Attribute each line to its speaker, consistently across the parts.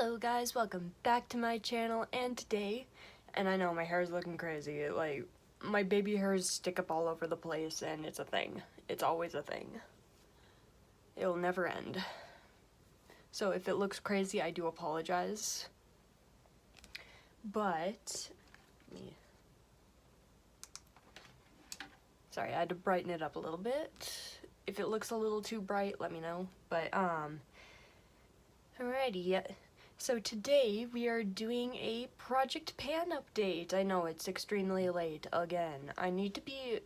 Speaker 1: Hello guys, welcome back to my channel, and today, and I know my hair is looking crazy, like, my baby hairs stick up all over the place, and it's a thing. It's always a thing. It'll never end. So if it looks crazy, I do apologize. But, sorry, I had to brighten it up a little bit. If it looks a little too bright, let me know. But, alrighty. So today we are doing a Project Pan update. I know it's extremely late again. I need to be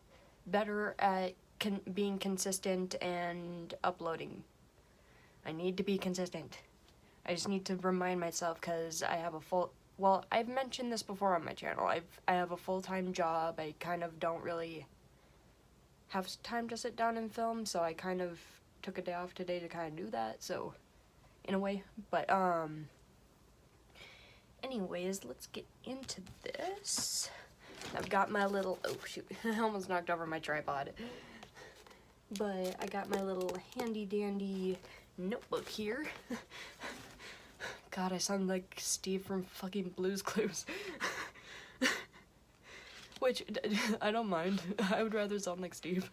Speaker 1: better at being consistent and uploading. I need to be consistent. I just need to remind myself because I have a well, I've mentioned this before on my channel. I have a full-time job. I kind of don't really have time to sit down and film, so I kind of took a day off today to kind of do that, so in a way. But anyways, let's get into this. I've got my little, oh shoot, I almost knocked over my tripod. But I got my little handy dandy notebook here. God, I sound like Steve from fucking Blue's Clues. Which, I don't mind. I would rather sound like Steve.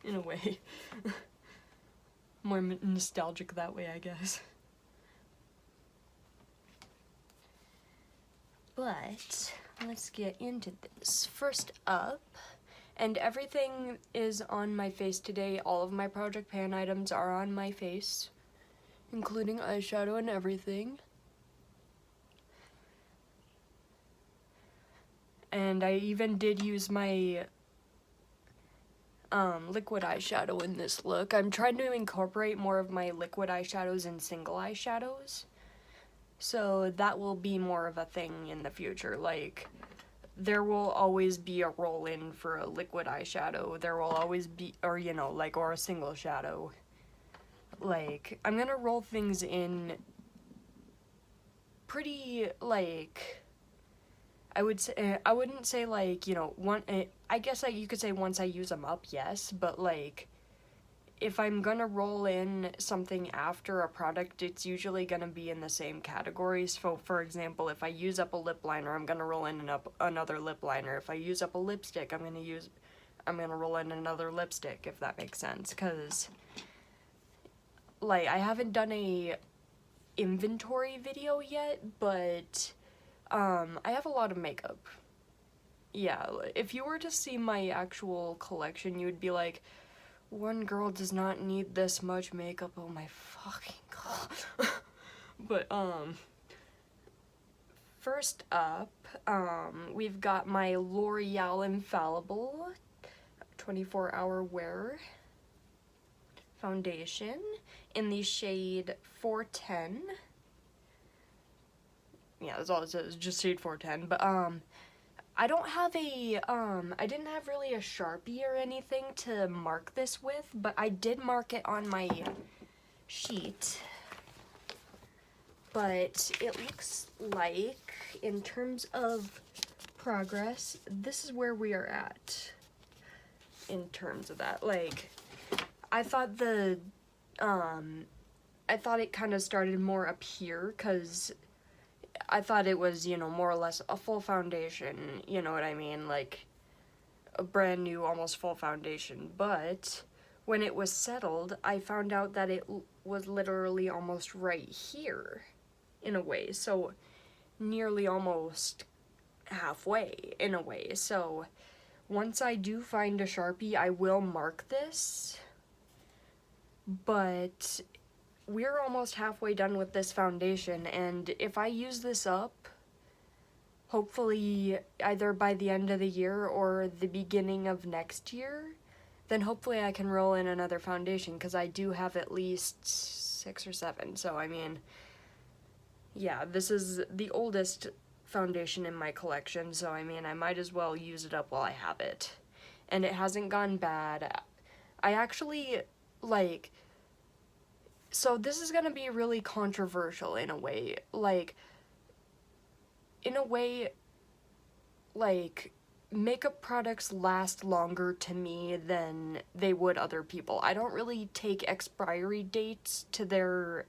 Speaker 1: In a way. More nostalgic that way, I guess. But let's get into this. First up, and everything is on my face today. All of my Project Pan items are on my face, including eyeshadow and everything. And I even did use my liquid eyeshadow in this look. I'm trying to incorporate more of my liquid eyeshadows in single eyeshadows. So that will be more of a thing in the future. Like, there will always be a roll-in for a liquid eyeshadow. There will always be, or you know, like, or a single shadow. Like, I'm gonna roll things in pretty, like, I wouldn't say, like, you know, I guess you could say once I use them up, yes, but, like, if I'm gonna roll in something after a product, it's usually gonna be in the same categories. So, for example, if I use up a lip liner, I'm gonna roll in another lip liner. If I use up a lipstick, I'm gonna roll in another lipstick, if that makes sense. Cause, like, I haven't done a inventory video yet, but I have a lot of makeup. Yeah, if you were to see my actual collection, you would be like, one girl does not need this much makeup, oh my fucking god. But, first up, we've got my L'Oreal Infallible 24-hour wear foundation in the shade 410. Yeah, that's all it says, just shade 410, but, I don't have I didn't have really a Sharpie or anything to mark this with, but I did mark it on my sheet. But it looks like, in terms of progress, this is where we are at. In terms of that, like, I thought it kind of started more up here, because I thought it was, you know, more or less a full foundation, you know what I mean, like a brand new, almost full foundation, but when it was settled, I found out that it was literally almost right here, in a way, so nearly almost halfway, in a way. So once I do find a Sharpie, I will mark this, but we're almost halfway done with this foundation, and if I use this up, hopefully either by the end of the year or the beginning of next year, then hopefully I can roll in another foundation, because I do have at least 6 or 7, so I mean, yeah, this is the oldest foundation in my collection, so I mean, I might as well use it up while I have it. And it hasn't gone bad. I actually, like, so this is gonna be really controversial in a way, like, makeup products last longer to me than they would other people. I don't really take expiry dates to their,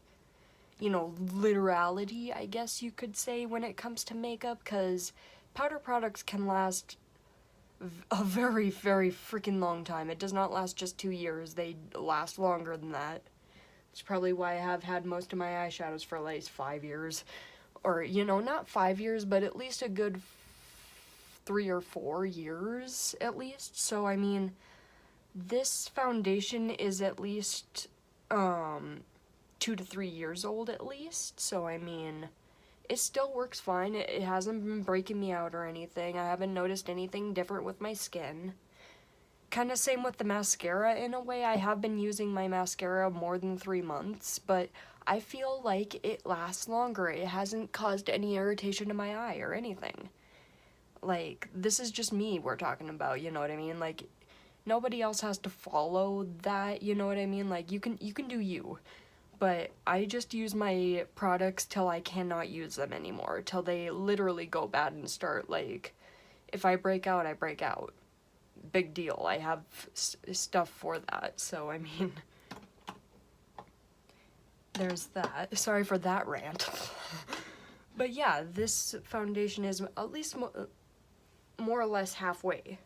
Speaker 1: you know, literality, I guess you could say, when it comes to makeup, because powder products can last a very, very freaking long time. It does not last just 2 years, they last longer than that. It's probably why I have had most of my eyeshadows for at least 5 years. Or, you know, not 5 years, but at least a good 3 or 4 years, at least. So, I mean, this foundation is at least, 2 to 3 years old, at least. So, I mean, it still works fine. It hasn't been breaking me out or anything. I haven't noticed anything different with my skin. Kind of same with the mascara in a way. I have been using my mascara more than 3 months, but I feel like it lasts longer. It hasn't caused any irritation to my eye or anything. Like, this is just me we're talking about, you know what I mean? Like, nobody else has to follow that, you know what I mean? Like, you can do you. But I just use my products till I cannot use them anymore, till they literally go bad and start, like, if I break out, I break out. Big deal. I have stuff for that, so I mean, there's that. Sorry for that rant. But yeah, this foundation is at least more or less halfway.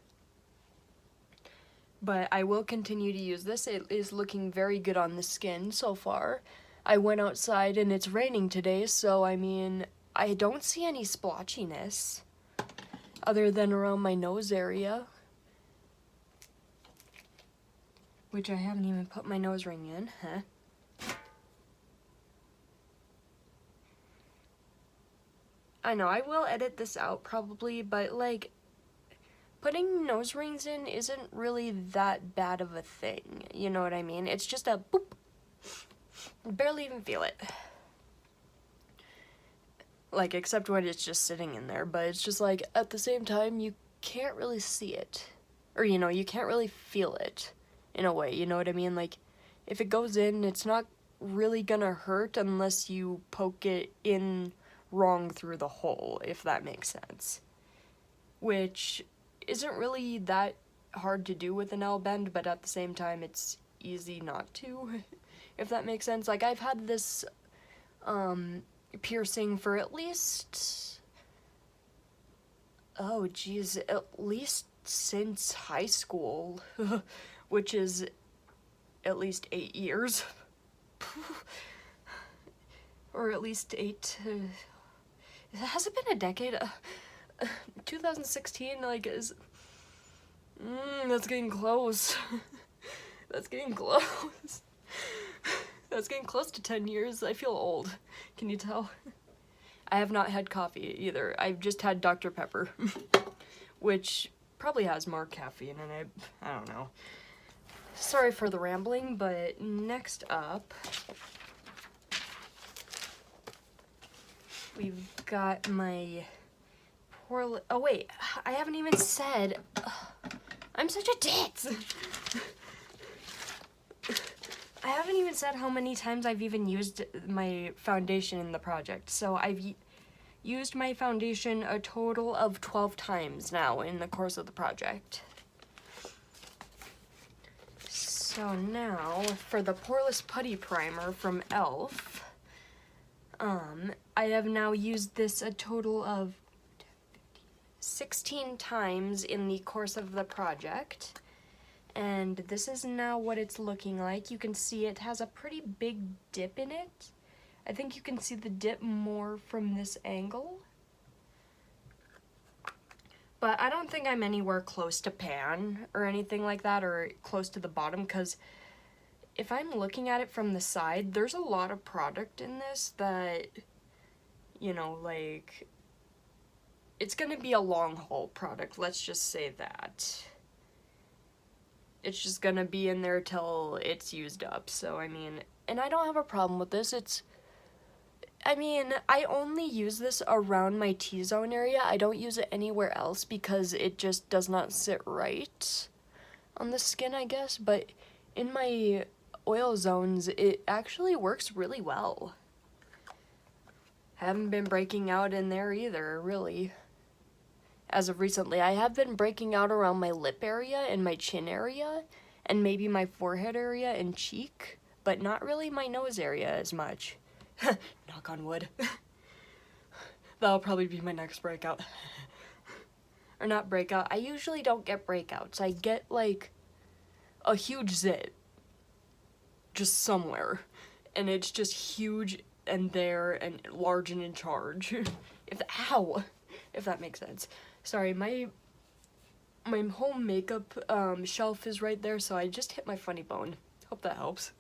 Speaker 1: But I will continue to use this. It is looking very good on the skin so far. I went outside and it's raining today, so I mean, I don't see any splotchiness other than around my nose area, which I haven't even put my nose ring in, huh? I know, I will edit this out probably, but like, putting nose rings in isn't really that bad of a thing, you know what I mean? It's just a boop. Barely even feel it. Like, except when it's just sitting in there, but it's just like, at the same time, you can't really see it. Or, you know, you can't really feel it, in a way, you know what I mean? Like, if it goes in, it's not really gonna hurt unless you poke it in wrong through the hole, if that makes sense. Which isn't really that hard to do with an L-bend, but at the same time, it's easy not to, if that makes sense. Like, I've had this, piercing for at least, oh geez, at least since high school, which is at least 8 years. Or at least 8, has it been a decade? 2016, like, is, that's getting close. That's getting close. That's getting close to 10 years. I feel old. Can you tell? I have not had coffee either. I've just had Dr. Pepper, which probably has more caffeine in it. I don't know. Sorry for the rambling, but next up, we've got my poor oh wait, I haven't even said, I'm such a ditz. I haven't even said how many times I've even used my foundation in the project. So I've used my foundation a total of 12 times now in the course of the project. So now, for the Poreless Putty Primer from e.l.f., I have now used this a total of 16 times in the course of the project. And this is now what it's looking like. You can see it has a pretty big dip in it. I think you can see the dip more from this angle. But I don't think I'm anywhere close to pan or anything like that, or close to the bottom, because if I'm looking at it from the side, there's a lot of product in this that, you know, like, it's gonna be a long haul product, let's just say that. It's just gonna be in there till it's used up, so I mean, and I don't have a problem with this. I mean, I only use this around my T-zone area. I don't use it anywhere else because it just does not sit right on the skin, I guess, but in my oil zones, it actually works really well. Haven't been breaking out in there either, really. As of recently, I have been breaking out around my lip area and my chin area, and maybe my forehead area and cheek, but not really my nose area as much. Knock on wood. That'll probably be my next breakout. Or not breakout. I usually don't get breakouts. I get like a huge zit. Just somewhere. And it's just huge and there and large and in charge. Ow! If that makes sense. Sorry, my home makeup shelf is right there, so I just hit my funny bone. Hope that helps.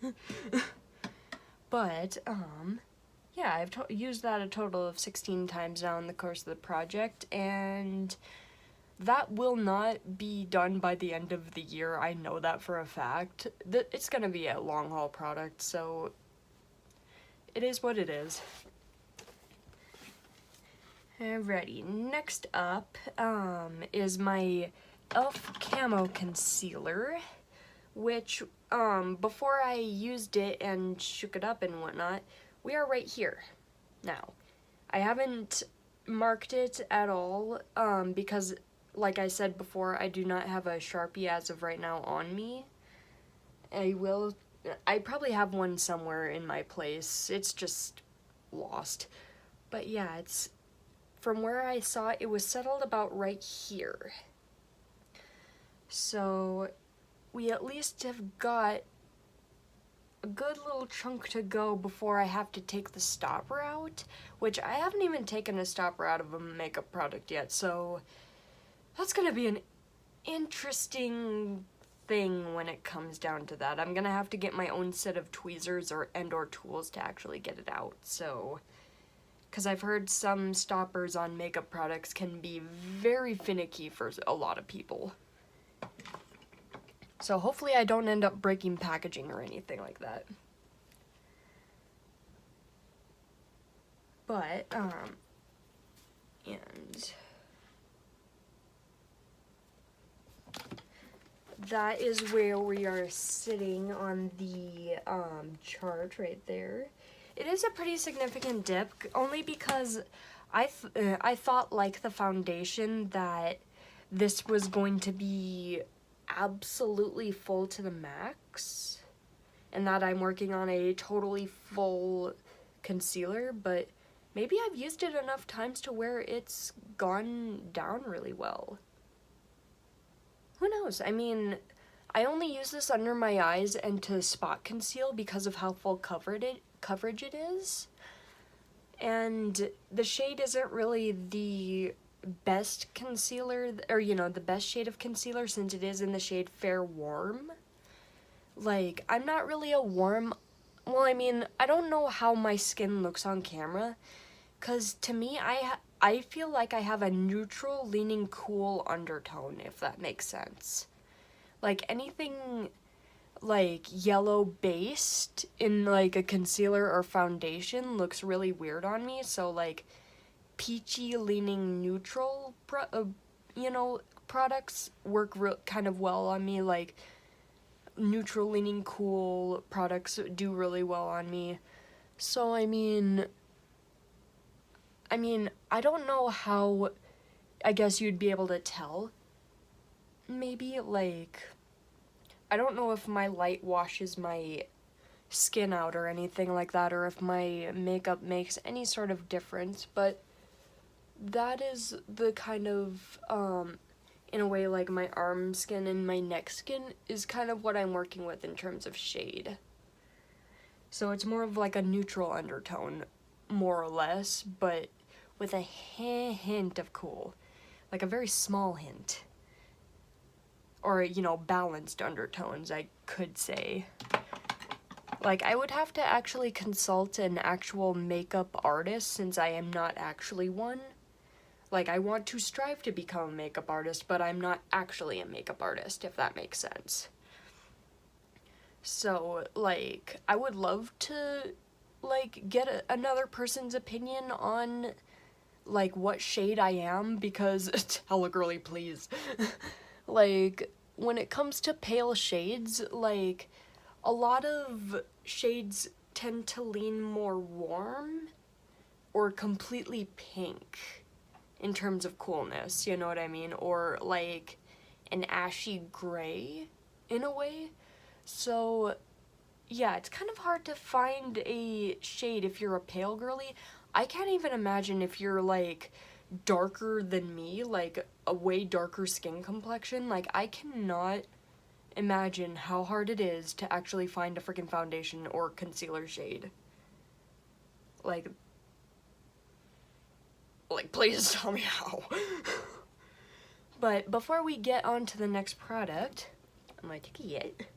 Speaker 1: But, yeah, I've used that a total of 16 times now in the course of the project, and that will not be done by the end of the year. I know that for a fact. It's gonna be a long haul product, so it is what it is. Alrighty, next up is my e.l.f. Camo Concealer, which before I used it and shook it up and whatnot, we are right here now. I haven't marked it at all because, like I said before, I do not have a Sharpie as of right now on me. I probably have one somewhere in my place. It's just lost. But yeah, it's from where I saw it was settled about right here. So we at least have got a good little chunk to go before I have to take the stopper out, which I haven't even taken a stopper out of a makeup product yet, so that's gonna be an interesting thing when it comes down to that. I'm gonna have to get my own set of tweezers or tools to actually get it out, so because I've heard some stoppers on makeup products can be very finicky for a lot of people. So hopefully I don't end up breaking packaging or anything like that. But, and that is where we are sitting on the chart right there. It is a pretty significant dip, only because I thought, like the foundation, that this was going to be absolutely full to the max, and that I'm working on a totally full concealer, but maybe I've used it enough times to where it's gone down really well. Who knows? I mean, I only use this under my eyes and to spot conceal because of how full coverage it is, and the shade isn't really the best concealer, or the best shade of concealer, since it is in the shade Fair Warm. Like, I'm not really a warm, well, I mean, I don't know how my skin looks on camera, because to me, I feel like I have a neutral leaning cool undertone, if that makes sense. Like, anything like yellow based in like a concealer or foundation looks really weird on me, so like peachy leaning neutral products work kind of well on me. Like neutral leaning cool products do really well on me. So I mean I don't know how, I guess you'd be able to tell. Maybe like, I don't know if my light washes my skin out or anything like that, or if my makeup makes any sort of difference, but that is the kind of, in a way, like my arm skin and my neck skin is kind of what I'm working with in terms of shade. So it's more of like a neutral undertone, more or less, but with a hint of cool. Like a very small hint. Or, balanced undertones, I could say. Like, I would have to actually consult an actual makeup artist, since I am not actually one. Like, I want to strive to become a makeup artist, but I'm not actually a makeup artist, if that makes sense. So, like, I would love to, like, get another person's opinion on, like, what shade I am, because, hella girly, please. Like, when it comes to pale shades, like, a lot of shades tend to lean more warm or completely pink in terms of coolness, you know what I mean? Or, like, an ashy gray, in a way. So, yeah, it's kind of hard to find a shade if you're a pale girly. I can't even imagine if you're like darker than me, like a way darker skin complexion. Like, I cannot imagine how hard it is to actually find a freaking foundation or concealer shade. Like, please tell me how. But before we get on to the next product, I'm gonna take a hit.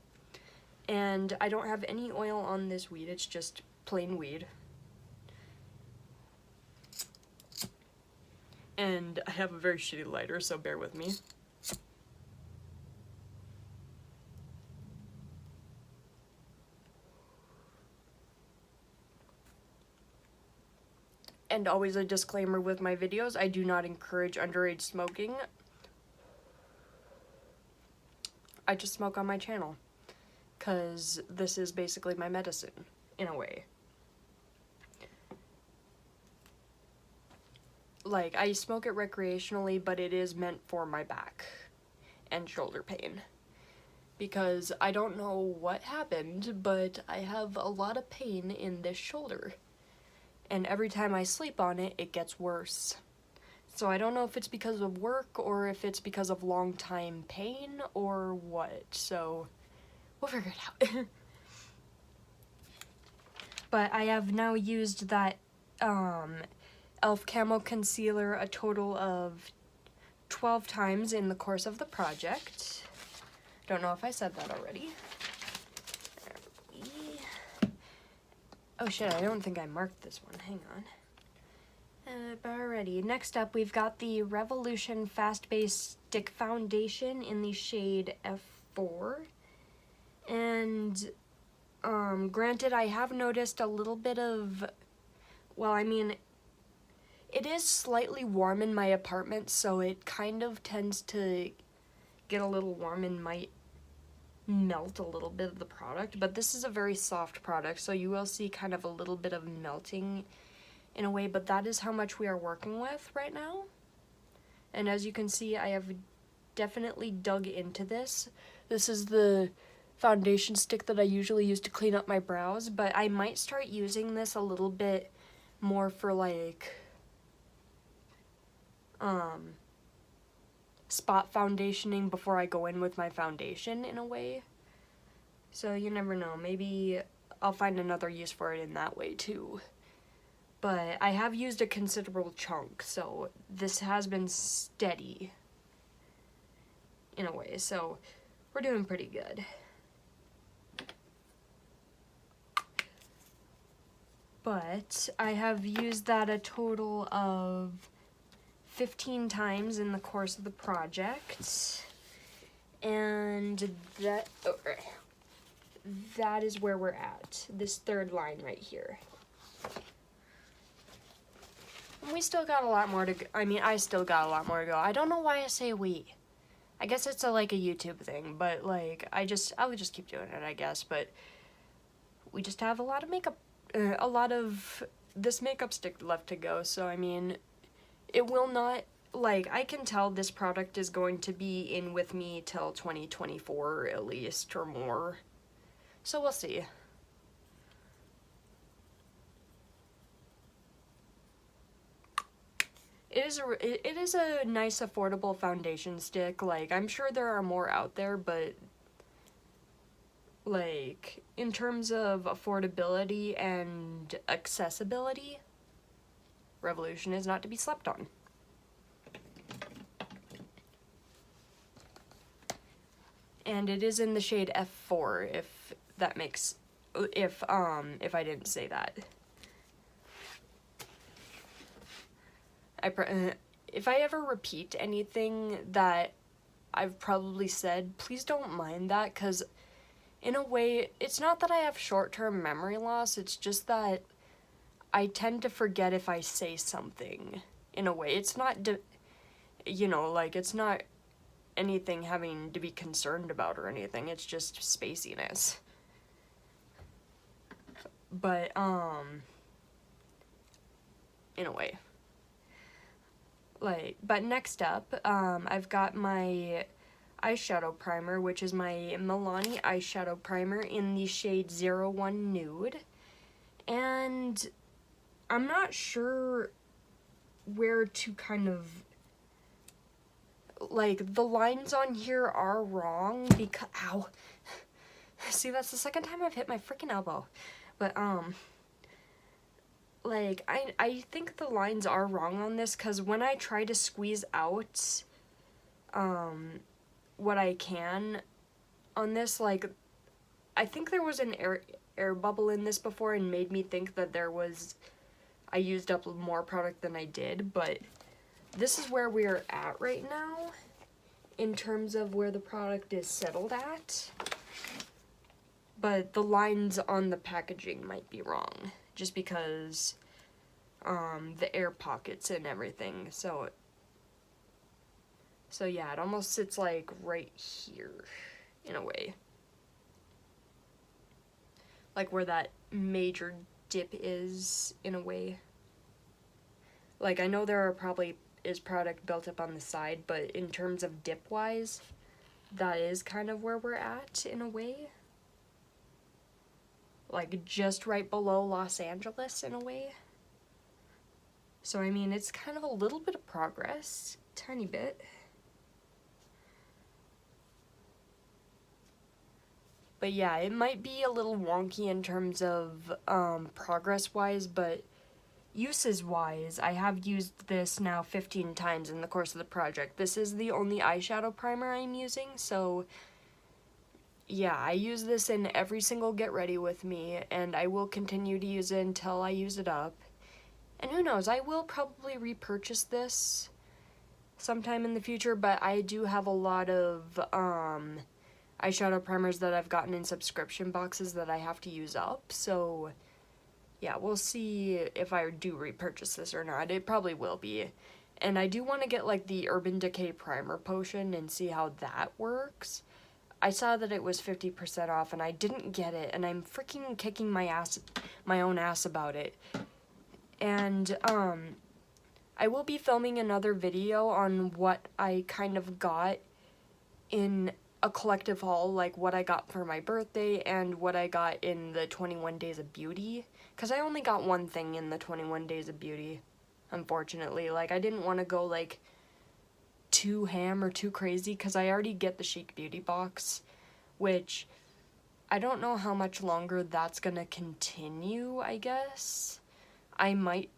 Speaker 1: And I don't have any oil on this weed, it's just plain weed. And I have a very shitty lighter, so bear with me. And always a disclaimer with my videos, I do not encourage underage smoking. I just smoke on my channel, because this is basically my medicine, in a way. Like, I smoke it recreationally, but it is meant for my back and shoulder pain. Because I don't know what happened, but I have a lot of pain in this shoulder. And every time I sleep on it, it gets worse. So I don't know if it's because of work, or if it's because of long time pain, or what. So, we'll figure it out. But I have now used that, e.l.f. Camo Concealer a total of 12 times in the course of the project. Don't know if I said that already. Oh shit, I don't think I marked this one. Hang on. But alrighty, next up we've got the Revolution Fast Base Stick Foundation in the shade F4. And, granted, I have noticed a little bit of, well, I mean, it is slightly warm in my apartment, so it kind of tends to get a little warm and might melt a little bit of the product, but this is a very soft product, so you will see kind of a little bit of melting in a way, but that is how much we are working with right now. And as you can see, I have definitely dug into this. This is the foundation stick that I usually use to clean up my brows, but I might start using this a little bit more for like spot foundationing before I go in with my foundation in a way. So you never know, maybe I'll find another use for it in that way too. But I have used a considerable chunk, so this has been steady in a way, so we're doing pretty good. But I have used that a total of 15 times in the course of the project, and that is where we're at, this third line right here. And we still got a lot more to go. I mean, I still got a lot more to go. I don't know why I say we. I guess it's like a YouTube thing, but like, I would just keep doing it, I guess, but we just have a lot of makeup, a lot of this makeup stick left to go, so I mean, it will not, like, I can tell this product is going to be in with me till 2024 at least, or more. So we'll see. It is a nice, affordable foundation stick. Like, I'm sure there are more out there, but, like, in terms of affordability and accessibility, Revolution is not to be slept on. And it is in the shade F4, if that makes, if I didn't say that. If I ever repeat anything that I've probably said, please don't mind that, because in a way, it's not that I have short-term memory loss, it's just that I tend to forget if I say something, in a way. It's not, you know, like, it's not anything having to be concerned about or anything, it's just spaciness. But, in a way. Like, but next up, I've got my eyeshadow primer, which is my Milani eyeshadow primer in the shade 01 Nude. And I'm not sure where to kind of, like, the lines on here are wrong because, ow. See, that's the second time I've hit my freaking elbow. But, like, I think the lines are wrong on this, because when I try to squeeze out, what I can on this, like, I think there was an air bubble in this before and made me think that I used up more product than I did, but this is where we're at right now in terms of where the product is settled at. But the lines on the packaging might be wrong, just because the air pockets and everything. So yeah, it almost sits like right here in a way. Like where that major dip is in a way. Like, I know there probably is product built up on the side, but in terms of dip wise, that is kind of where we're at in a way. Like just right below Los Angeles in a way. So I mean, it's kind of a little bit of progress, tiny bit. But yeah, it might be a little wonky in terms of progress-wise, but uses-wise, I have used this now 15 times in the course of the project. This is the only eyeshadow primer I'm using, so yeah, I use this in every single Get Ready With Me, and I will continue to use it until I use it up. And who knows, I will probably repurchase this sometime in the future, but I do have a lot of eyeshadow primers that I've gotten in subscription boxes that I have to use up, so yeah, we'll see if I do repurchase this or not. It probably will be. And I do want to get like the Urban Decay Primer Potion and see how that works. I saw that it was 50% off and I didn't get it, and I'm freaking kicking my own ass about it. And I will be filming another video on what I kind of got in a collective haul, like what I got for my birthday and what I got in the 21 Days of Beauty, because I only got one thing in the 21 Days of Beauty, unfortunately. Like, I didn't want to go like too ham or too crazy, because I already get the Chic Beauty box, which I don't know how much longer that's gonna continue. I guess I might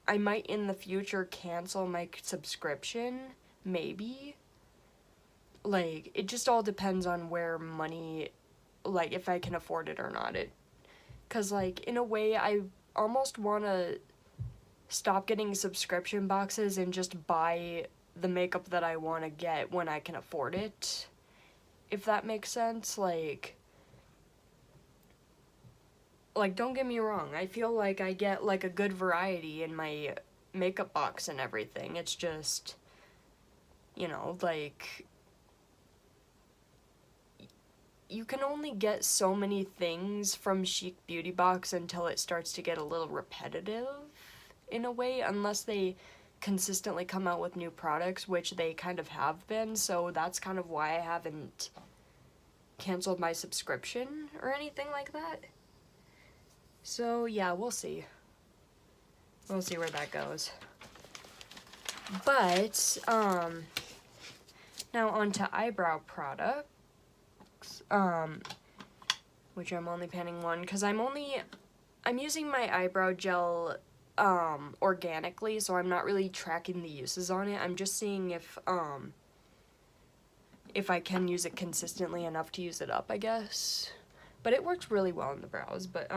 Speaker 1: in the future cancel my subscription, maybe. Like, it just all depends on where money, like, if I can afford it or not. Because, like, in a way, I almost want to stop getting subscription boxes and just buy the makeup that I want to get when I can afford it. If that makes sense. Like, don't get me wrong. I feel like I get, like, a good variety in my makeup box and everything. It's just, you know, like, you can only get so many things from Chic Beauty Box until it starts to get a little repetitive, in a way, unless they consistently come out with new products, which they kind of have been, so that's kind of why I haven't canceled my subscription or anything like that. So, yeah, we'll see. We'll see where that goes. But, now on to eyebrow products. Which I'm only panning one, because I'm using my eyebrow gel, organically, so I'm not really tracking the uses on it. I'm just seeing if I can use it consistently enough to use it up, I guess. But it works really well in the brows. But,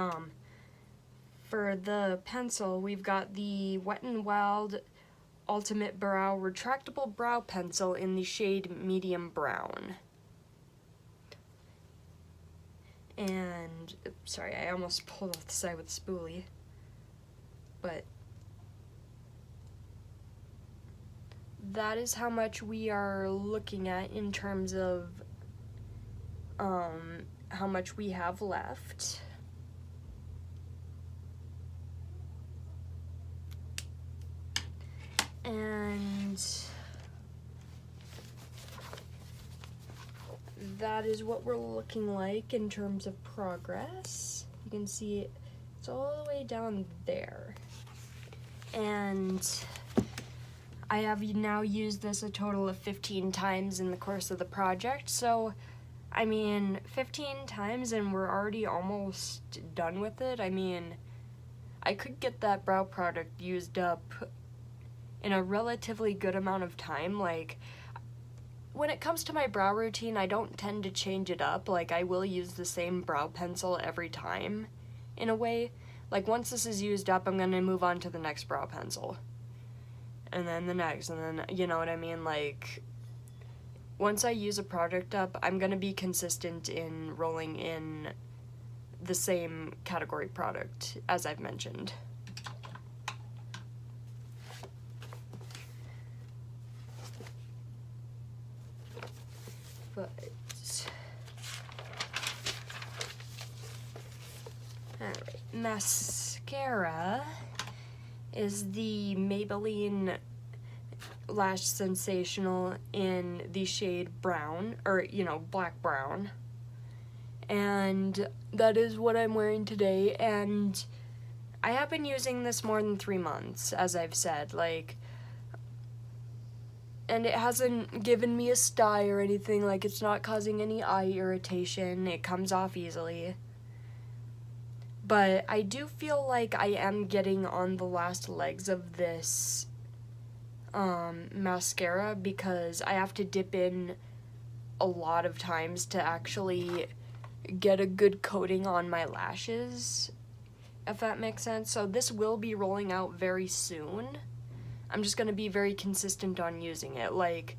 Speaker 1: for the pencil, we've got the Wet n Wild Ultimate Brow Retractable Brow Pencil in the shade Medium Brown. And, sorry, I almost pulled off the side with the spoolie. But that is how much we are looking at in terms of how much we have left. And that is what we're looking like in terms of progress. You can see it's all the way down there. And I have now used this a total of 15 times in the course of the project, so I mean, 15 times and we're already almost done with it. I mean, I could get that brow product used up in a relatively good amount of time. Like, when it comes to my brow routine, I don't tend to change it up. Like, I will use the same brow pencil every time, in a way. Like, once this is used up, I'm gonna move on to the next brow pencil. And then the next, and then, you know what I mean? Like, once I use a product up, I'm gonna be consistent in rolling in the same category product, as I've mentioned. But alright, mascara is the Maybelline Lash Sensational in the shade brown, or black brown. And that is what I'm wearing today, and I have been using this more than 3 months, as I've said, like, and it hasn't given me a sty or anything. Like, it's not causing any eye irritation. It comes off easily. But I do feel like I am getting on the last legs of this mascara, because I have to dip in a lot of times to actually get a good coating on my lashes, if that makes sense. So this will be rolling out very soon. I'm just going to be very consistent on using it. Like,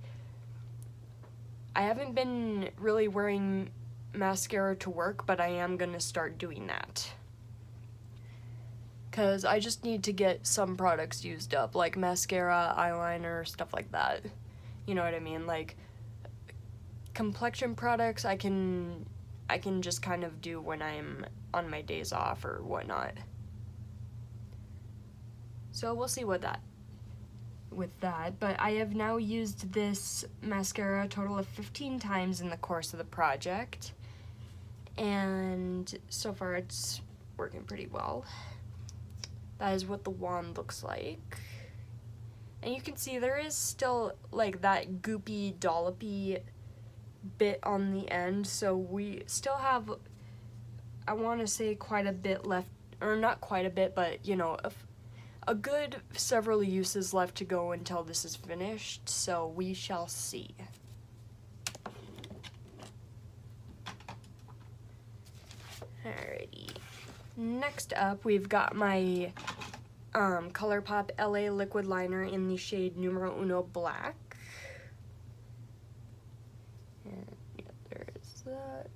Speaker 1: I haven't been really wearing mascara to work, but I am going to start doing that. Because I just need to get some products used up, like mascara, eyeliner, stuff like that. You know what I mean? Like, complexion products I can just kind of do when I'm on my days off or whatnot. So we'll see with that. But I have now used this mascara a total of 15 times in the course of the project, and so far it's working pretty well. That is what the wand looks like. And you can see there is still like that goopy, dollopy bit on the end, so we still have, I want to say, quite a bit left, or not quite a bit, but a good several uses left to go until this is finished, so we shall see. Alrighty. Next up, we've got my ColourPop LA Liquid Liner in the shade Numero Uno Black. And yeah, there's that.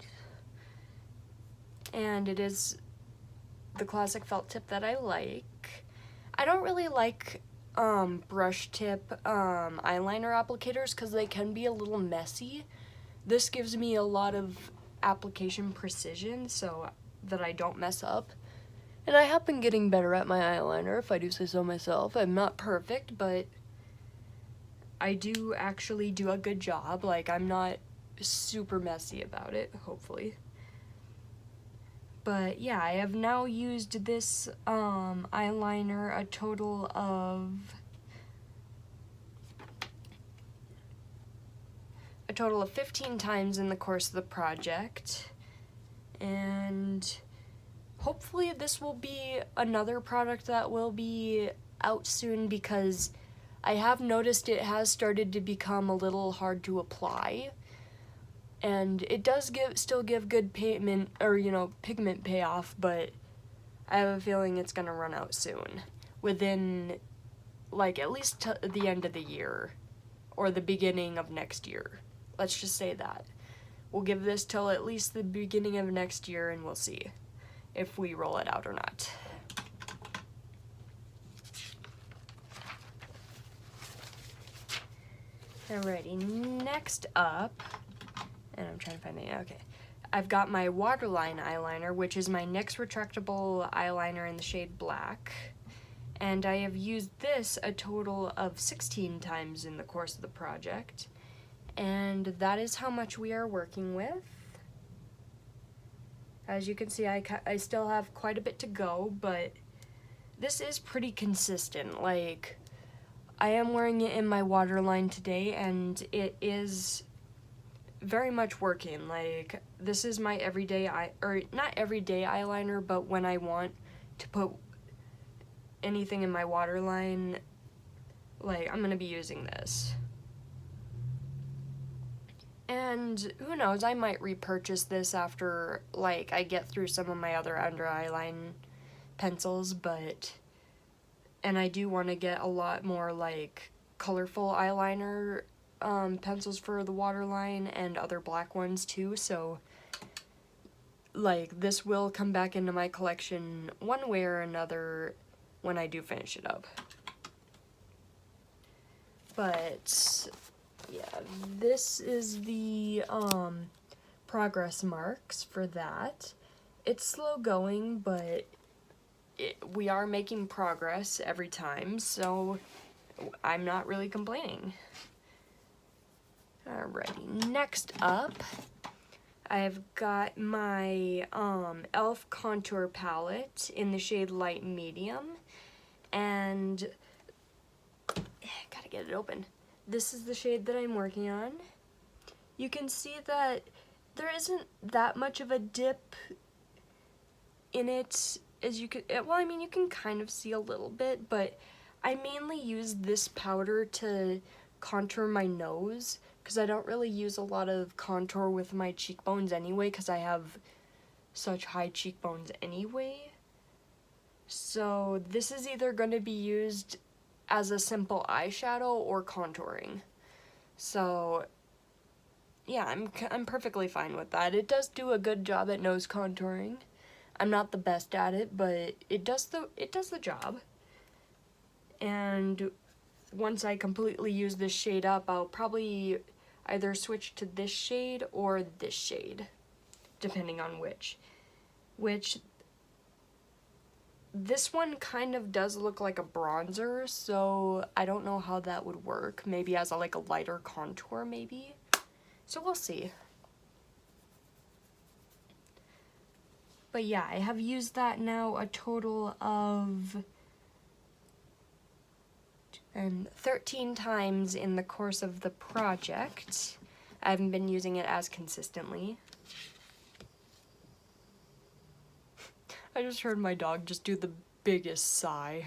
Speaker 1: And it is the classic felt tip that I like. I don't really like brush tip eyeliner applicators because they can be a little messy. This gives me a lot of application precision so that I don't mess up. And I have been getting better at my eyeliner, if I do say so myself. I'm not perfect, but I do actually do a good job. Like, I'm not super messy about it, hopefully. But yeah, I have now used this eyeliner a total of 15 times in the course of the project, and hopefully this will be another product that will be out soon, because I have noticed it has started to become a little hard to apply. And it does still give good pigment, or pigment payoff, but I have a feeling it's gonna run out soon, within like at least the end of the year or the beginning of next year. Let's just say that. We'll give this till at least the beginning of next year, and we'll see if we roll it out or not. Alrighty, next up, and I'm trying to find the, okay. I've got my Waterline eyeliner, which is my NYX retractable eyeliner in the shade Black. And I have used this a total of 16 times in the course of the project. And that is how much we are working with. As you can see, I still have quite a bit to go, but this is pretty consistent. Like, I am wearing it in my waterline today, and it is very much working. Like, this is my everyday or not everyday eyeliner, but when I want to put anything in my waterline, like, I'm gonna be using this. And who knows, I might repurchase this after, like, I get through some of my other under eyeline pencils, but, and I do want to get a lot more, like, colorful eyeliner pencils for the waterline and other black ones too, so, like, this will come back into my collection one way or another when I do finish it up. But yeah, this is the progress marks for that. It's slow going, but we are making progress every time, so I'm not really complaining. Alrighty, next up, I've got my e.l.f. contour palette in the shade Light Medium, and gotta get it open. This is the shade that I'm working on. You can see that there isn't that much of a dip in it as you could, well, I mean, you can kind of see a little bit, but I mainly use this powder to contour my nose, because I don't really use a lot of contour with my cheekbones anyway, because I have such high cheekbones anyway. So this is either going to be used as a simple eyeshadow or contouring. So yeah, I'm perfectly fine with that. It does do a good job at nose contouring. I'm not the best at it, but it does the job. And once I completely use this shade up, I'll probably either switch to this shade or this shade, depending on which. This one kind of does look like a bronzer, so I don't know how that would work. Maybe as like a lighter contour, maybe. So we'll see. But yeah, I have used that now a total of 13 times in the course of the project. I haven't been using it as consistently. I just heard my dog just do the biggest sigh.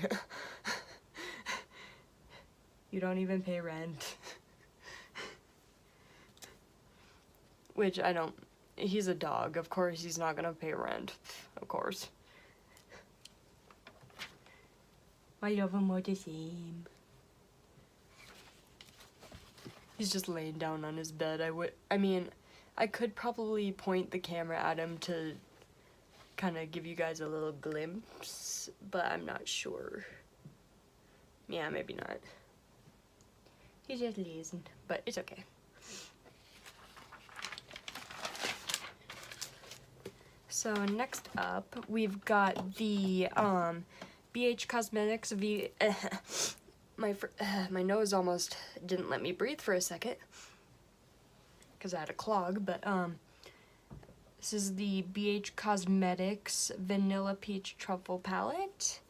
Speaker 1: You don't even pay rent. Which I don't. He's a dog. Of course he's not gonna pay rent. Of course. I love him all the same. He's just laying down on his bed. I mean, I could probably point the camera at him to kind of give you guys a little glimpse, but I'm not sure. Yeah, maybe not. He's just lazy, but it's okay. So next up, we've got the BH Cosmetics my nose almost didn't let me breathe for a second because I had a clog, but this is the BH Cosmetics Vanilla Peach Truffle Palette,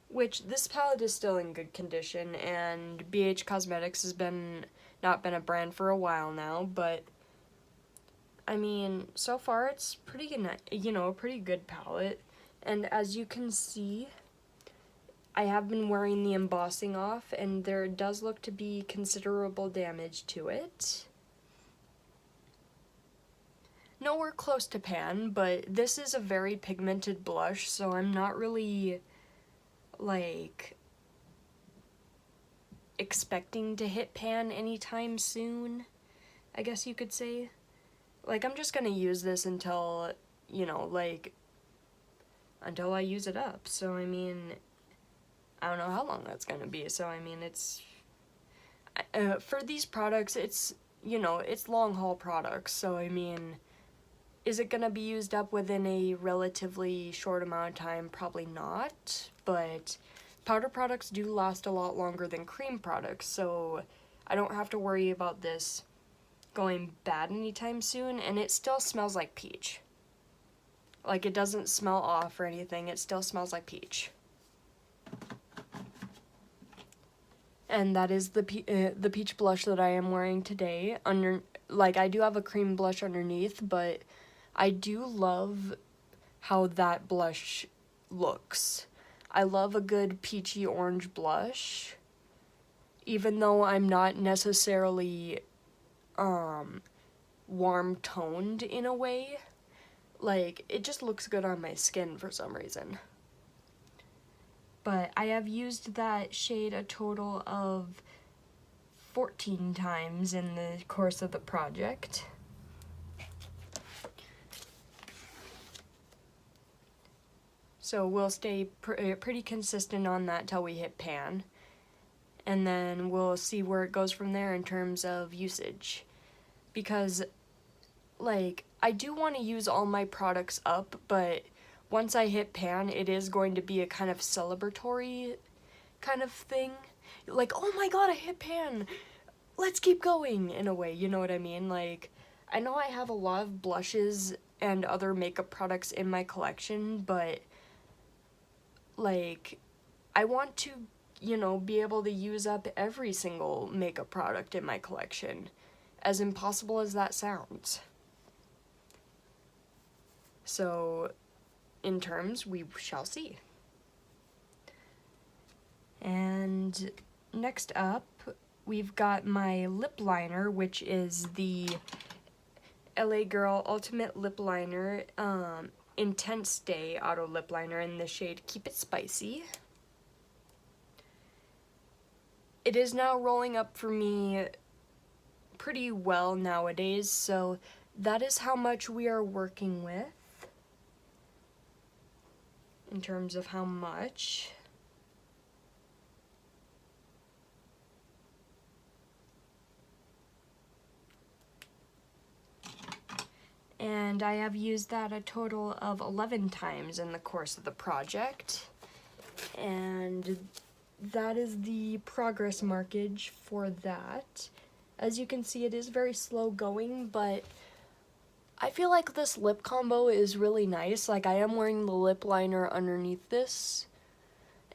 Speaker 1: which this palette is still in good condition, and BH Cosmetics has not been a brand for a while now, but I mean, so far it's pretty good, a pretty good palette. And as you can see, I have been wearing the embossing off, and there does look to be considerable damage to it. Nowhere close to pan, but this is a very pigmented blush, so I'm not really, like, expecting to hit pan anytime soon, I guess you could say. Like, I'm just gonna use this until, until I use it up. So, I mean, I don't know how long that's gonna be. So, I mean, it's, for these products, it's, it's long haul products. So, I mean, is it gonna be used up within a relatively short amount of time? Probably not. But powder products do last a lot longer than cream products. So, I don't have to worry about this going bad anytime soon, and it still smells like peach. Like, it doesn't smell off or anything, it still smells like peach. And that is the peach blush that I am wearing today. I do have a cream blush underneath, but I do love how that blush looks. I love a good peachy orange blush, even though I'm not necessarily warm toned in a way. Like, it just looks good on my skin for some reason. But I have used that shade a total of 14 times in the course of the project. So we'll stay pretty consistent on that till we hit pan. And then we'll see where it goes from there in terms of usage. Because, like, I do want to use all my products up, but once I hit pan, it is going to be a kind of celebratory kind of thing. Like, oh my god, I hit pan! Let's keep going, in a way, you know what I mean? Like, I know I have a lot of blushes and other makeup products in my collection, but, like, I want to, you know, be able to use up every single makeup product in my collection, as impossible as that sounds. So, in terms, we shall see. And next up, we've got my lip liner, which is the LA Girl Ultimate Lip Liner, Intense Stay Auto Lip Liner in the shade Keep It Spicy. It is now rolling up for me pretty well nowadays, so that is how much we are working with. In terms of how much. And I have used that a total of 11 times in the course of the project. And that is the progress markage for that. As you can see, it is very slow going, but I feel like this lip combo is really nice. Like, I am wearing the lip liner underneath this,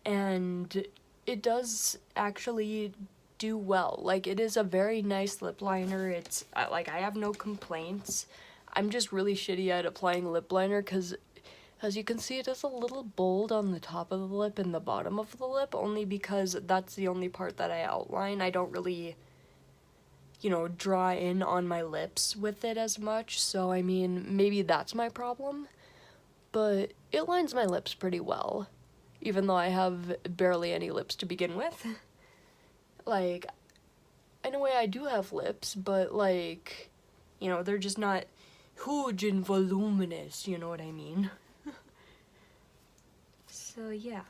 Speaker 1: and it does actually do well. Like, it is a very nice lip liner. It's, like, I have no complaints. I'm just really shitty at applying lip liner because, as you can see, it is a little bold on the top of the lip and the bottom of the lip, only because that's the only part that I outline. I don't really, you know, draw in on my lips with it as much, so I mean, maybe that's my problem, but it lines my lips pretty well, even though I have barely any lips to begin with. Like, in a way I do have lips, but, like, you know, they're just not huge and voluminous, you know what I mean? So, yeah.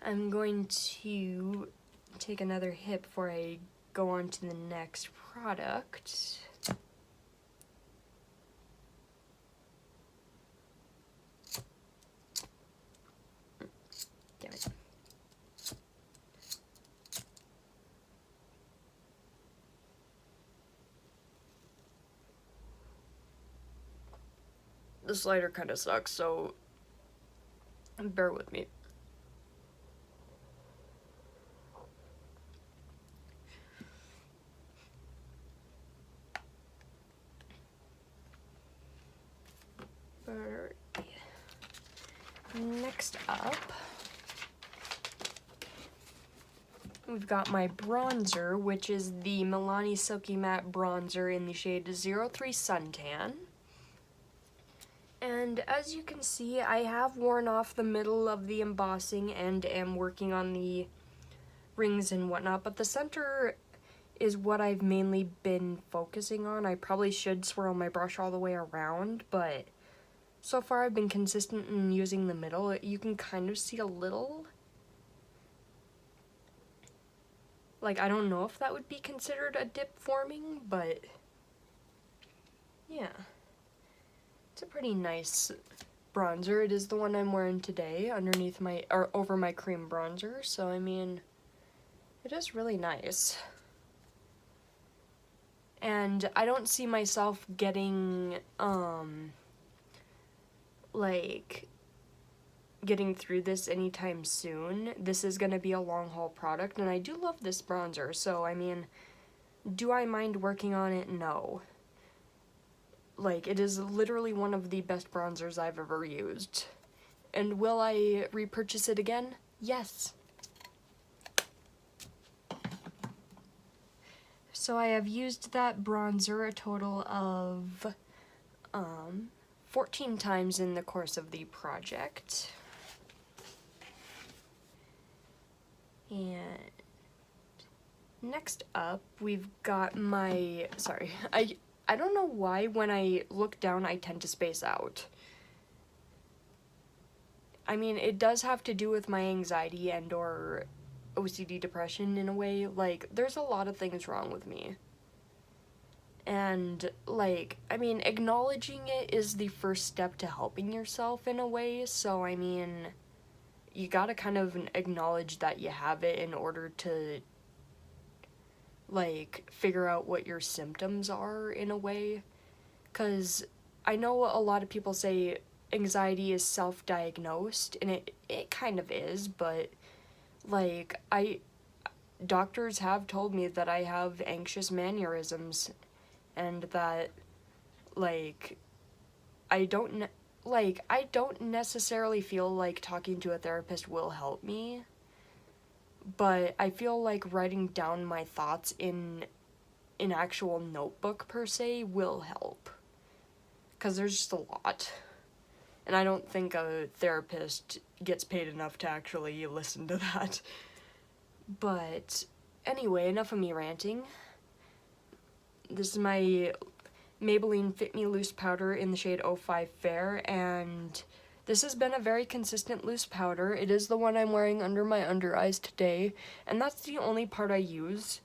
Speaker 1: I'm going to take another hit before I go on to the next product. Damn it. The slider kind of sucks, so bear with me. Next up, we've got my bronzer, which is the Milani Silky Matte Bronzer in the shade 03 Suntan. And as you can see, I have worn off the middle of the embossing and am working on the rings and whatnot, but the center is what I've mainly been focusing on. I probably should swirl my brush all the way around, but so far I've been consistent in using the middle. You can kind of see a little. Like, I don't know if that would be considered a dip forming, but yeah. It's a pretty nice bronzer. It is the one I'm wearing today underneath my, or over my cream bronzer, so I mean, It is really nice. And I don't see myself getting, like, getting through this anytime soon. This is gonna be a long haul product, and I do love this bronzer, so I mean, do I mind working on it? No. Like, it is literally one of the best bronzers I've ever used. And will I repurchase it again? Yes. So I have used that bronzer a total of 14 times in the course of the project. And next up, we've got my, sorry, I don't know why when I look down I tend to space out. I mean, it does have to do with my anxiety and or OCD depression in a way. Like, there's a lot of things wrong with me. And, like, I mean, acknowledging it is the first step to helping yourself in a way, so, I mean, you gotta kind of acknowledge that you have it in order to, like, figure out what your symptoms are in a way. Because I know a lot of people say anxiety is self-diagnosed, and it kind of is, but, like, doctors have told me that I have anxious mannerisms, and that, like, I don't necessarily feel like talking to a therapist will help me, but I feel like writing down my thoughts in an actual notebook per se will help, because there's just a lot, and I don't think a therapist gets paid enough to actually listen to that. But anyway, enough of me ranting. This is my Maybelline Fit Me Loose Powder in the shade 05 Fair, and this has been a very consistent loose powder. It is the one I'm wearing under my under eyes today, and that's the only part I use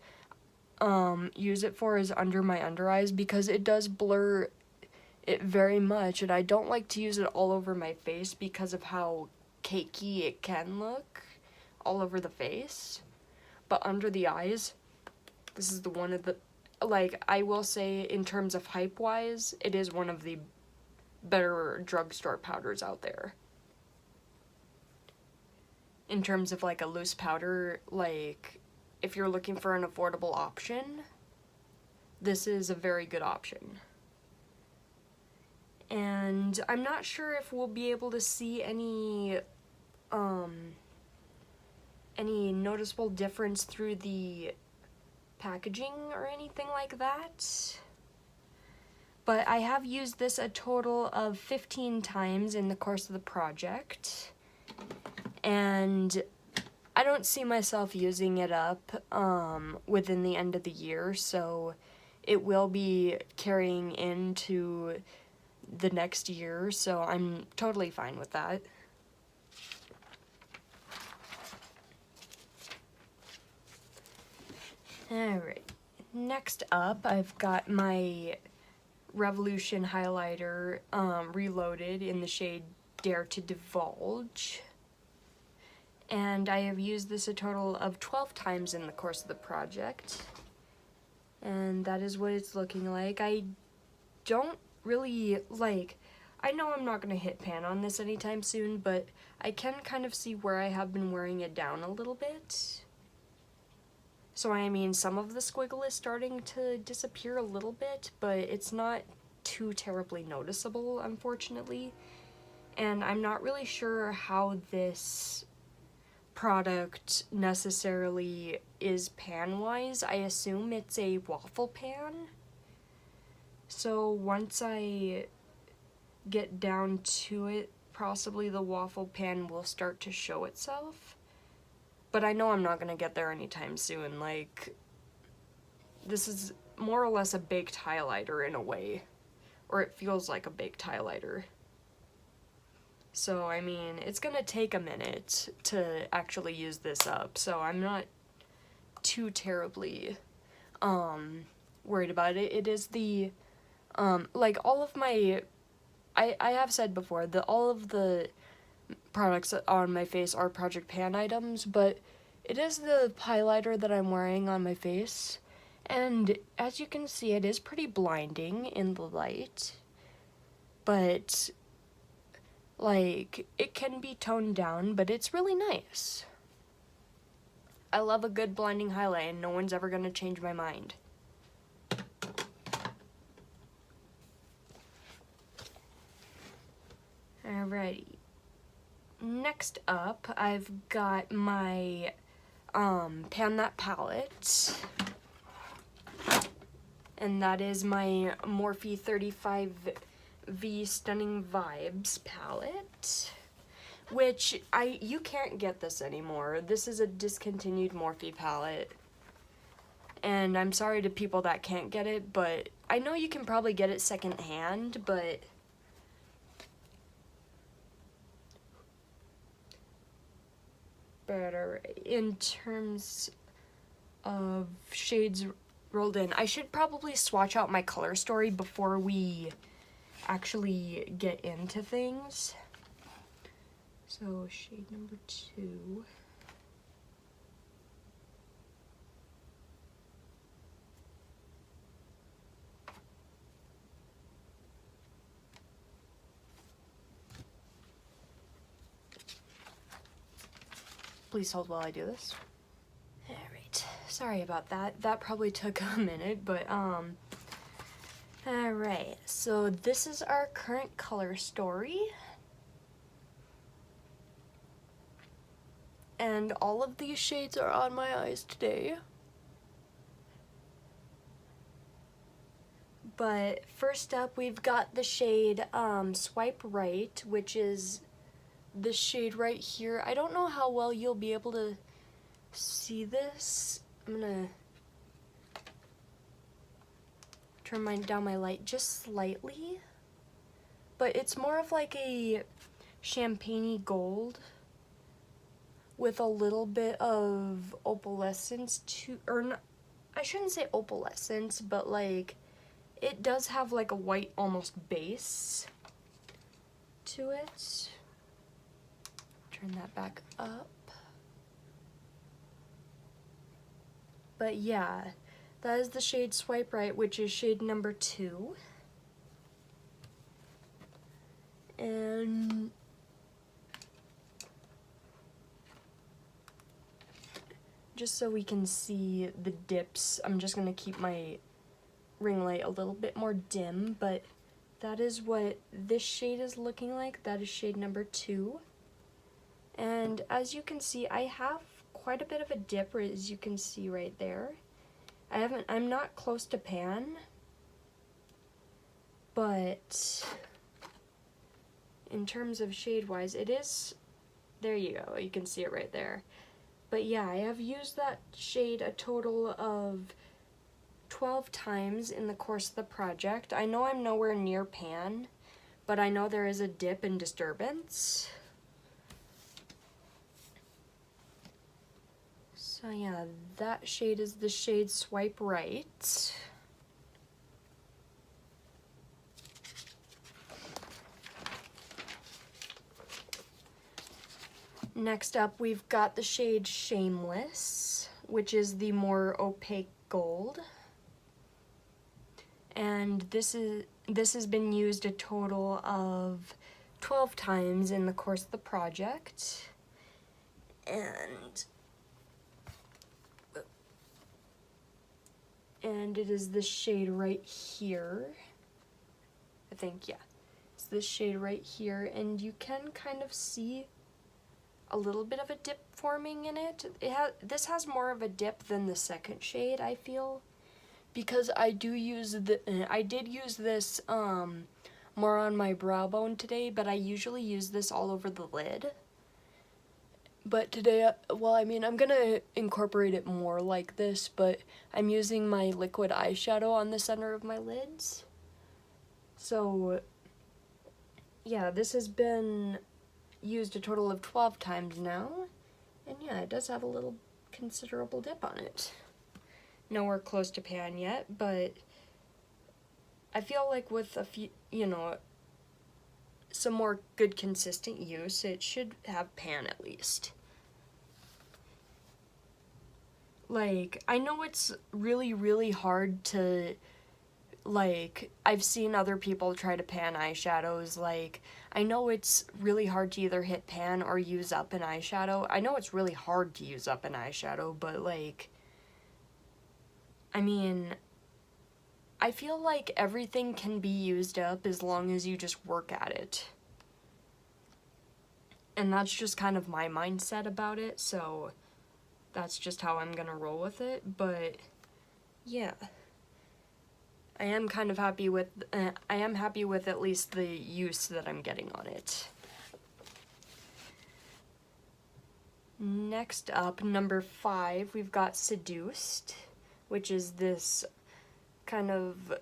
Speaker 1: it for is under my under eyes, because it does blur it very much, and I don't like to use it all over my face because of how cakey it can look all over the face. But under the eyes, this is the one of the, like, I will say in terms of hype-wise, it is one of the better drugstore powders out there. In terms of, like, a loose powder, like, if you're looking for an affordable option, this is a very good option. And I'm not sure if we'll be able to see any noticeable difference through the packaging or anything like that. But I have used this a total of 15 times in the course of the project, and I don't see myself using it up within the end of the year, so it will be carrying into the next year, so I'm totally fine with that. Alright, next up I've got my Revolution highlighter reloaded in the shade Dare to Divulge, and I have used this a total of 12 times in the course of the project, and that is what it's looking like. I don't really, like, I know I'm not going to hit pan on this anytime soon, but I can kind of see where I have been wearing it down a little bit. So, I mean, some of the squiggle is starting to disappear a little bit, but it's not too terribly noticeable, unfortunately. And I'm not really sure how this product necessarily is pan-wise. I assume it's a waffle pan. So once I get down to it, possibly the waffle pan will start to show itself. But I know I'm not gonna get there anytime soon. Like, this is more or less a baked highlighter in a way. Or it feels like a baked highlighter. So, I mean, it's gonna take a minute to actually use this up, so I'm not too terribly, worried about it. It is the, like, all of my, I have said before that all of the products on my face are Project Pan items, but it is the highlighter that I'm wearing on my face, and as you can see, it is pretty blinding in the light, but like, it can be toned down, but it's really nice. I love a good blinding highlight, and no one's ever gonna change my mind. Alrighty. Next up, I've got my Pan That palette. And that is my Morphe 35V Stunning Vibes palette. Which, you can't get this anymore. This is a discontinued Morphe palette. And I'm sorry to people that can't get it, but I know you can probably get it secondhand, but better in terms of shades rolled in. I should probably swatch out my color story before we actually get into things. So shade number 2. Please hold while I do this. Alright, sorry about that. That probably took a minute, but alright, so this is our current color story. And all of these shades are on my eyes today. But first up, we've got the shade Swipe Right, which is this shade right here. I don't know how well you'll be able to see this. I'm gonna turn down my light just slightly. But it's more of like a champagne-y gold with a little bit of opalescence I shouldn't say opalescence, but like it does have like a white almost base to it. Turn that back up. But yeah, that is the shade Swipe Right, which is shade number 2. And just so we can see the dips, I'm just gonna keep my ring light a little bit more dim, but that is what this shade is looking like. That is shade number 2. And as you can see, I have quite a bit of a dip, as you can see right there. I'm not close to pan, but in terms of shade-wise, it is, there you go, you can see it right there. But yeah, I have used that shade a total of 12 times in the course of the project. I know I'm nowhere near pan, but I know there is a dip and disturbance. So yeah, that shade is the shade Swipe Right. Next up, we've got the shade Shameless, which is the more opaque gold. And this has been used a total of 12 times in the course of the project. And it is this shade right here. I think, yeah. It's this shade right here, and you can kind of see a little bit of a dip forming in it. This has more of a dip than the second shade, I feel, because I did use this more on my brow bone today, but I usually use this all over the lid. But today, well, I mean, I'm gonna incorporate it more like this, but I'm using my liquid eyeshadow on the center of my lids. So, yeah, this has been used a total of 12 times now, and yeah, it does have a little considerable dip on it. Nowhere close to pan yet, but I feel like with a few, some more good consistent use, it should have pan at least. like, I know it's really, really hard to, like, I've seen other people try to pan eyeshadows, like, I know it's really hard to either hit pan or use up an eyeshadow. I know it's really hard to use up an eyeshadow, but, like, I mean, I feel like everything can be used up as long as you just work at it. And that's just kind of my mindset about it, so that's just how I'm gonna roll with it, but yeah. I am kind of happy with, I am happy with at least the use that I'm getting on it. Next up, number 5, we've got Seduced, which is this kind of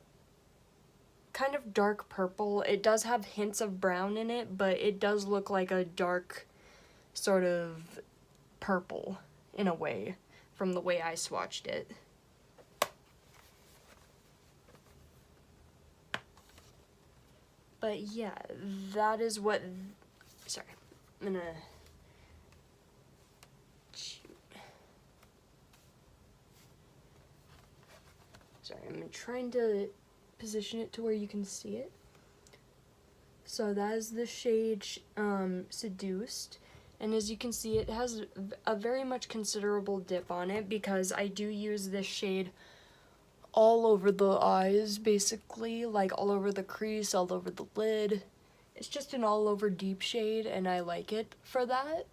Speaker 1: dark purple. It does have hints of brown in it, but it does look like a dark sort of purple in a way, from the way I swatched it. But yeah, that is what, sorry, I'm gonna, sorry, I'm trying to position it to where you can see it. So that is the shade Seduced, and as you can see, it has a very much considerable dip on it because I do use this shade all over the eyes, basically, like all over the crease, all over the lid. It's just an all over deep shade, and I like it for that.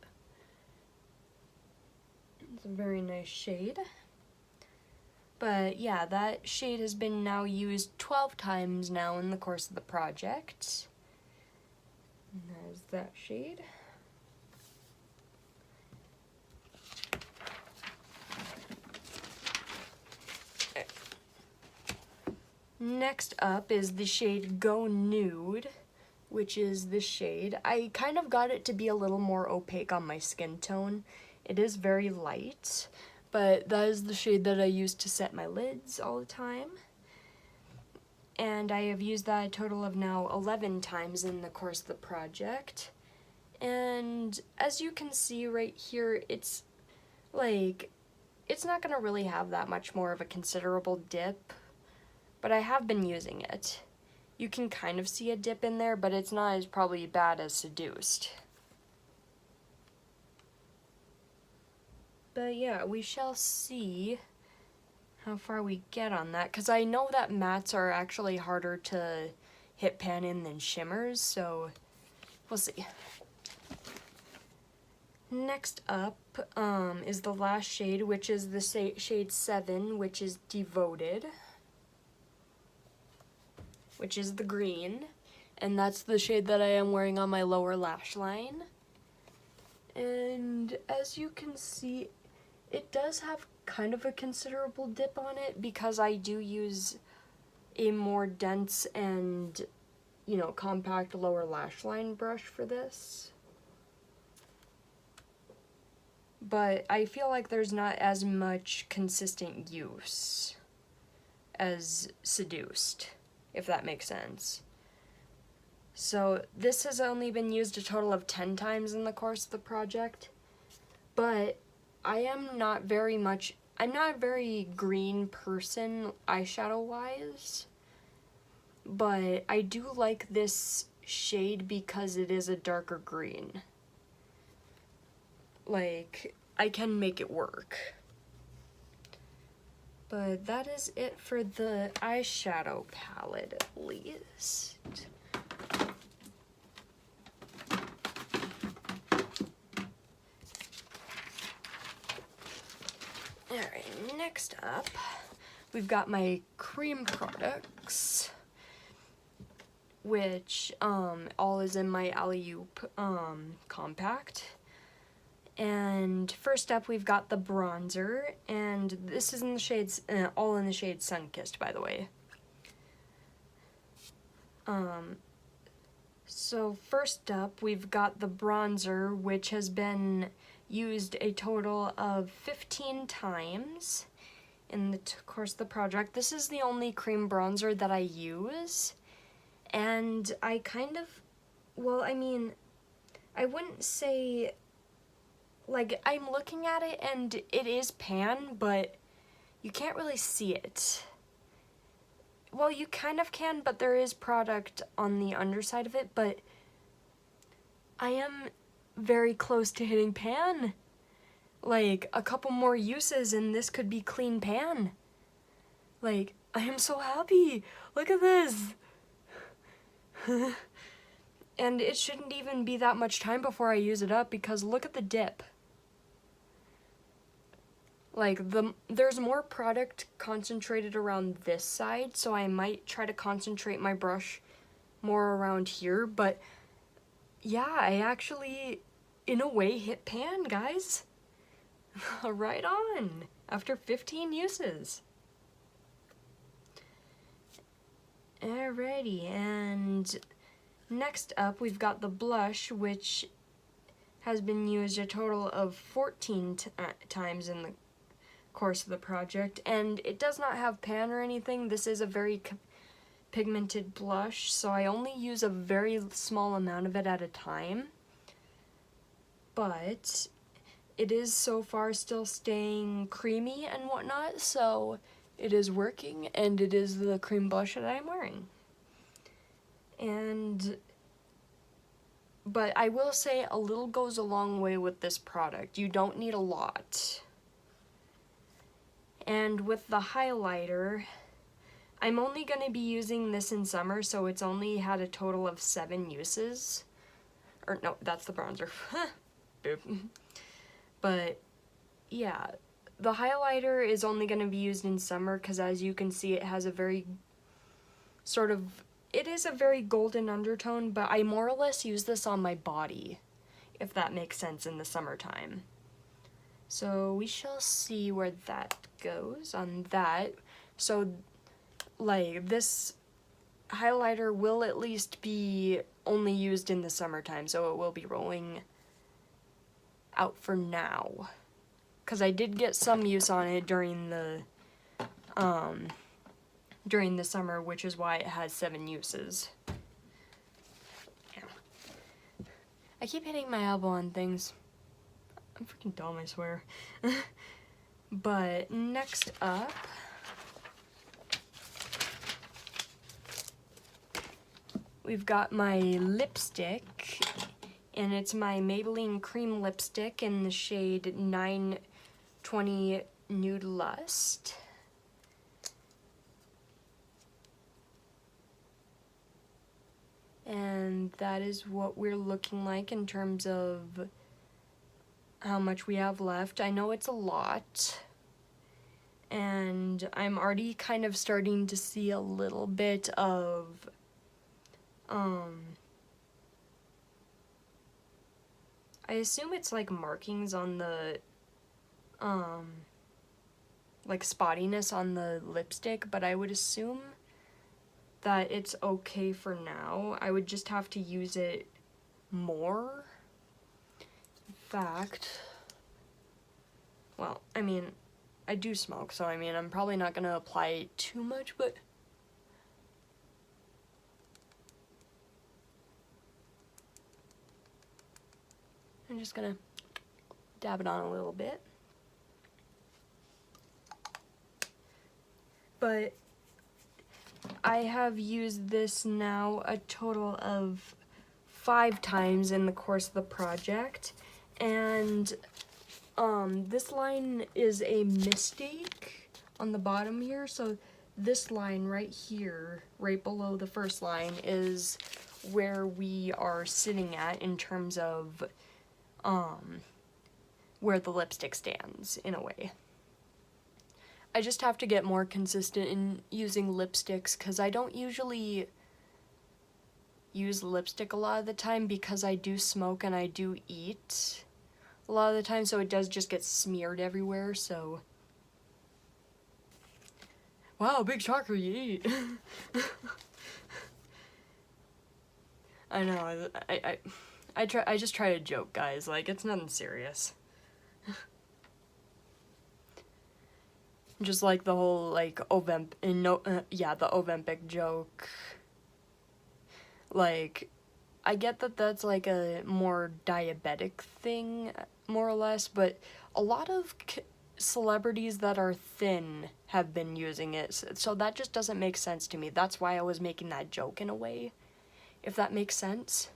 Speaker 1: It's a very nice shade. But yeah, that shade has been now used 12 times now in the course of the project. And there's that shade. Next up is the shade Go Nude, which is this shade. I kind of got it to be a little more opaque on my skin tone. It is very light, but that is the shade that I use to set my lids all the time. And I have used that a total of now 11 times in the course of the project. And as you can see right here, it's like, it's not gonna really have that much more of a considerable dip, but I have been using it. You can kind of see a dip in there, but it's not as probably bad as Seduced. But yeah, we shall see how far we get on that, because I know that mattes are actually harder to hit pan in than shimmers, so we'll see. Next up is the last shade, which is the shade 7, which is Devoted, which is the green, and that's the shade that I am wearing on my lower lash line. And as you can see, it does have kind of a considerable dip on it because I do use a more dense and, you know, compact lower lash line brush for this. But I feel like there's not as much consistent use as Seduced, if that makes sense. So this has only been used a total of 10 times in the course of the project, but I'm not a very green person eyeshadow-wise, but I do like this shade because it is a darker green. Like, I can make it work. But that is it for the eyeshadow palette, at least. Alright, next up, we've got my cream products, which all is in my Alley-Oop compact. And first up, we've got the bronzer, and this is in the shades, all in the shade Sunkissed, by the way. So first up, we've got the bronzer, which has been used a total of 15 times in the course of the project. This is the only cream bronzer that I use, and I kind of, well, I mean, I wouldn't say like, I'm looking at it and it is pan, but you can't really see it. Well, you kind of can, but there is product on the underside of it, but I am very close to hitting pan. Like, a couple more uses and this could be clean pan. Like, I am so happy. Look at this. And it shouldn't even be that much time before I use it up because look at the dip. Like, there's more product concentrated around this side, so I might try to concentrate my brush more around here, but yeah, I actually, in a way, hit pan, guys. Right on, after 15 uses. Alrighty, and next up we've got the blush, which has been used a total of 14 times in the course of the project, and it does not have pan or anything. This is a very pigmented blush, so I only use a very small amount of it at a time, but it is so far still staying creamy and whatnot, so it is working, and it is the cream blush that I'm wearing. But I will say a little goes a long way with this product. You don't need a lot. And with the highlighter, I'm only going to be using this in summer, so it's only had a total of 7 uses. Or no, that's the bronzer. Boop. But yeah, the highlighter is only going to be used in summer because as you can see, it has a very it is a very golden undertone, but I more or less use this on my body, if that makes sense, in the summertime. So we shall see where that goes on that. So, like, this highlighter will at least be only used in the summertime, so it will be rolling out for now. Because I did get some use on it during the summer, which is why it has 7 uses. Yeah. I keep hitting my elbow on things. I'm freaking dumb, I swear. But next up, we've got my lipstick, and it's my Maybelline Cream Lipstick in the shade 920 Nude Lust. And that is what we're looking like in terms of how much we have left. I know it's a lot, and I'm already kind of starting to see a little bit of I assume it's like markings on the like spottiness on the lipstick, but I would assume that it's okay for now. I would just have to use it more. In fact, well, I mean, I do smoke, so I mean, I'm probably not gonna apply too much, but I'm just gonna dab it on a little bit. But I have used this now a total of 5 times in the course of the project, and this line is a mistake on the bottom here, so this line right here, right below the first line, is where we are sitting at in terms of where the lipstick stands, in a way. I just have to get more consistent in using lipsticks because I don't usually use lipstick a lot of the time because I do smoke and I do eat a lot of the time, so it does just get smeared everywhere, so. Wow, big shocker, you eat. I know, I just try to joke, guys, like, it's nothing serious. Just like the whole, like, the Ozempic joke. Like, I get that that's like a more diabetic thing, more or less, but a lot of celebrities that are thin have been using it, so that just doesn't make sense to me. That's why I was making that joke in a way, if that makes sense.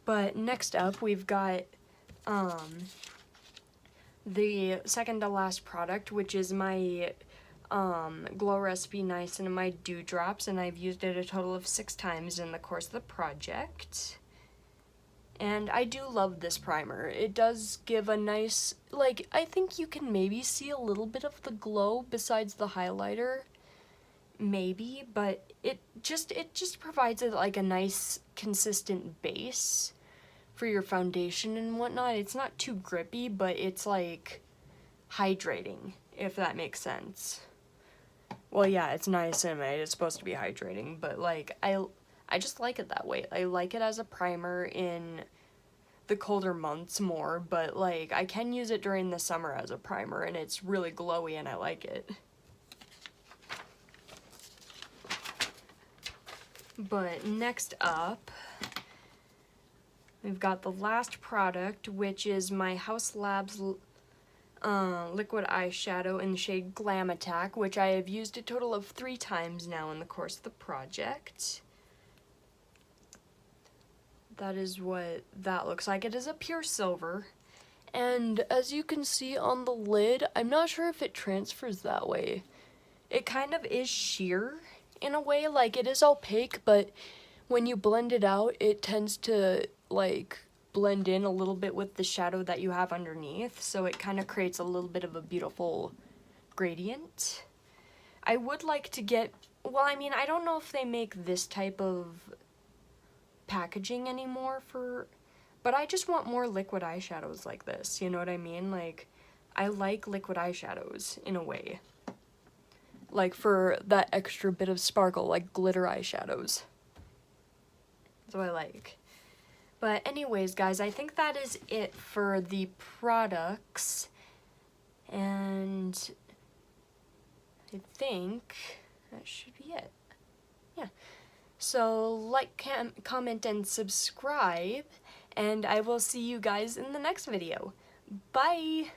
Speaker 1: But next up, we've got the second to last product, which is my Glow Recipe Niacinamide Dewdrops, and I've used it a total of 6 times in the course of the project. And I do love this primer. It does give a nice, like, I think you can maybe see a little bit of the glow besides the highlighter. Maybe, but it just provides it like a nice consistent base for your foundation and whatnot. It's not too grippy, but it's like hydrating, if that makes sense. Well, yeah, it's niacinamide, it's supposed to be hydrating, but like I just like it that way. I like it as a primer in the colder months more, but like I can use it during the summer as a primer, and it's really glowy and I like it. But next up, we've got the last product, which is my Haus Labs liquid eyeshadow in the shade Glam Attack, which I have used a total of 3 times now in the course of the project. That is what that looks like. It is a pure silver, and as you can see on the lid, I'm not sure if it transfers that way. It kind of is sheer in a way, like it is opaque, but when you blend it out, it tends to like blend in a little bit with the shadow that you have underneath, so it kind of creates a little bit of a beautiful gradient. I would like to get, well, I mean, I don't know if they make this type of packaging anymore but I just want more liquid eyeshadows like this, you know what I mean? Like, I like liquid eyeshadows in a way. Like for that extra bit of sparkle, like glitter eyeshadows. That's what I like. But anyways, guys, I think that is it for the products. And I think that should be it. Yeah. So like, comment, and subscribe, and I will see you guys in the next video. Bye!